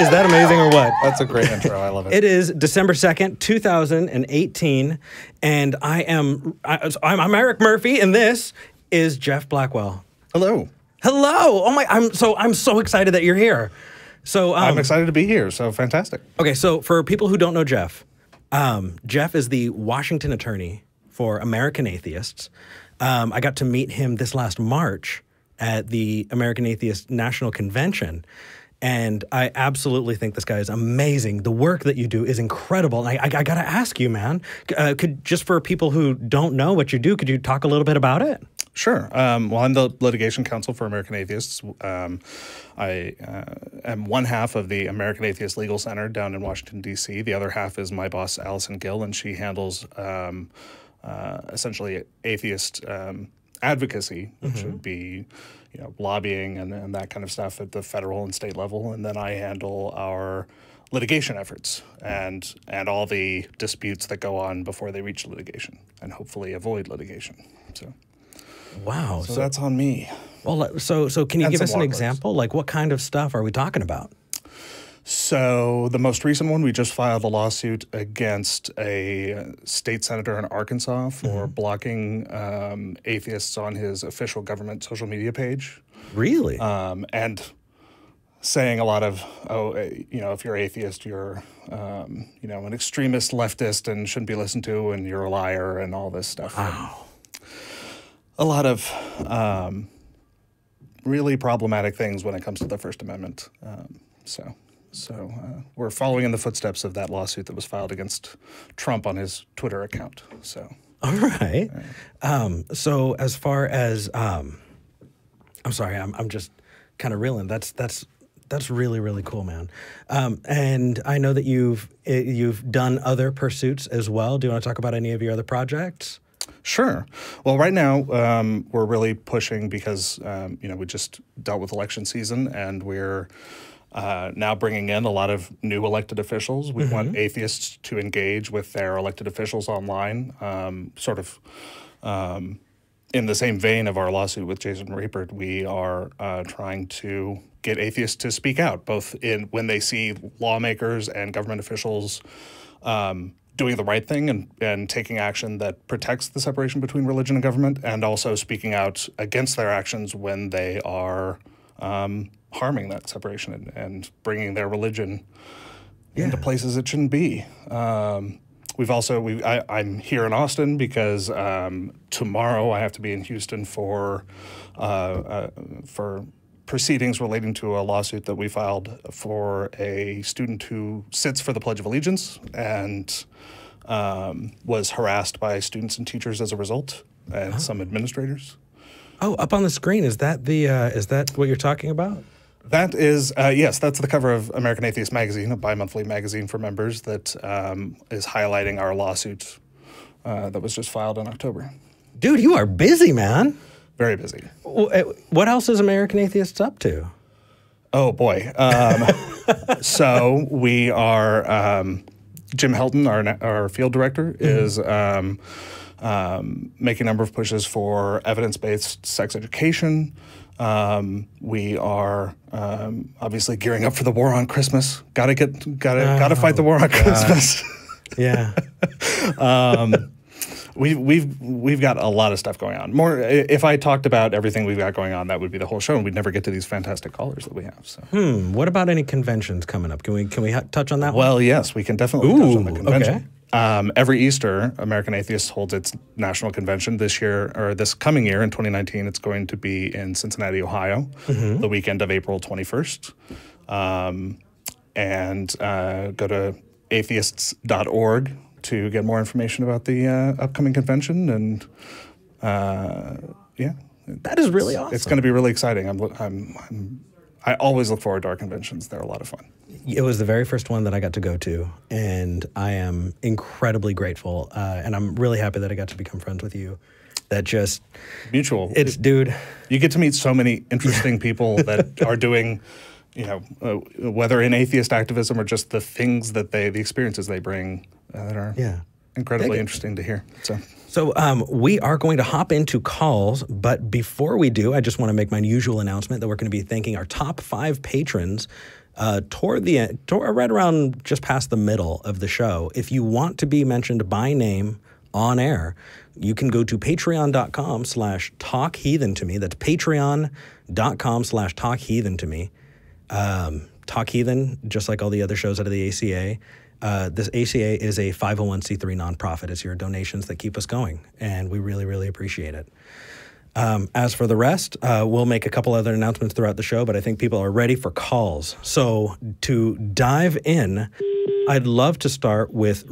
Is that amazing or what? That's a great intro. I love it. It is December 2nd, 2018, and I'm Eric Murphy, and this is Geoff Blackwell. Hello. Hello. Oh my! I'm so excited that you're here. So I'm excited to be here. So fantastic. Okay, so for people who don't know Geoff, Geoff is the Washington attorney for American Atheists. I got to meet him this last March at the American Atheist National Convention. And I absolutely think this guy is amazing. The work that you do is incredible. And I got to ask you, man, just for people who don't know what you do, could you talk a little bit about it? Sure. Well, I'm the litigation counsel for American Atheists. I am one half of the American Atheist Legal Center down in Washington, D.C. The other half is my boss, Allison Gill, and she handles essentially atheist advocacy, which would be lobbying and that kind of stuff at the federal and state level. And then I handle our litigation efforts and all the disputes that go on before they reach litigation and hopefully avoid litigation. So, wow. So that's on me. Well, so can you give us an example? Like, what kind of stuff are we talking about? So the most recent one, we just filed a lawsuit against a state senator in Arkansas for blocking atheists on his official government social media page. Really? And saying a lot of, if you're atheist, you're, an extremist leftist and shouldn't be listened to, and you're a liar and all this stuff. Wow. A lot of really problematic things when it comes to the First Amendment. So we're following in the footsteps of that lawsuit that was filed against Trump on his Twitter account. So, all right. So as far as, I'm sorry, I'm just kind of reeling. That's really, really cool, man. And I know that you've done other pursuits as well. Do you want to talk about any of your other projects? Sure. Well, right now we're really pushing because we just dealt with election season, and we're now bringing in a lot of new elected officials. We want atheists to engage with their elected officials online, in the same vein of our lawsuit with Jason Rapert. We are trying to get atheists to speak out, both when they see lawmakers and government officials doing the right thing and taking action that protects the separation between religion and government, and also speaking out against their actions when they are harming that separation and bringing their religion into places it shouldn't be. I'm here in Austin because tomorrow I have to be in Houston for proceedings relating to a lawsuit that we filed for a student who sits for the Pledge of Allegiance and was harassed by students and teachers as a result, and some administrators. Oh, up on the screen, is that what you're talking about? That is, yes, that's the cover of American Atheist Magazine, a bi-monthly magazine for members that is highlighting our lawsuit that was just filed in October. Dude, you are busy, man. Very busy. What else is American Atheists up to? Oh, boy. So we are, Jim Helton, our field director, is making a number of pushes for evidence-based sex education. We are obviously gearing up for the war on Christmas. Gotta fight the war on Christmas. Yeah. We've got a lot of stuff going on. More, if I talked about everything we've got going on, that would be the whole show, and we'd never get to these fantastic callers that we have. So. What about any conventions coming up? Can we touch on that? Well, yes, we can definitely touch on the convention. Okay. Every Easter, American Atheists holds its national convention. This year, or this coming year in 2019, it's going to be in Cincinnati, Ohio, the weekend of April 21st. Go to atheists.org to get more information about the upcoming convention. And that is really awesome. It's going to be really exciting. I always look forward to our conventions. They're a lot of fun. It was the very first one that I got to go to, and I am incredibly grateful. And I'm really happy that I got to become friends with you. That just mutual. Dude. You get to meet so many interesting people that are doing, whether in atheist activism or just the things that the experiences they bring that are incredibly interesting to hear. So we are going to hop into calls, but before we do, I just want to make my usual announcement that we're going to be thanking our top 5 patrons toward the end, right around just past the middle of the show. If you want to be mentioned by name on air, you can go to patreon.com/talkheathen-to-me. That's patreon.com/talkheathen-to-me. Talk Heathen, just like all the other shows out of the ACA. This ACA is a 501c3 nonprofit. It's your donations that keep us going, and we really, really appreciate it. As for the rest, we'll make a couple other announcements throughout the show, but I think people are ready for calls. So to dive in, I'd love to start with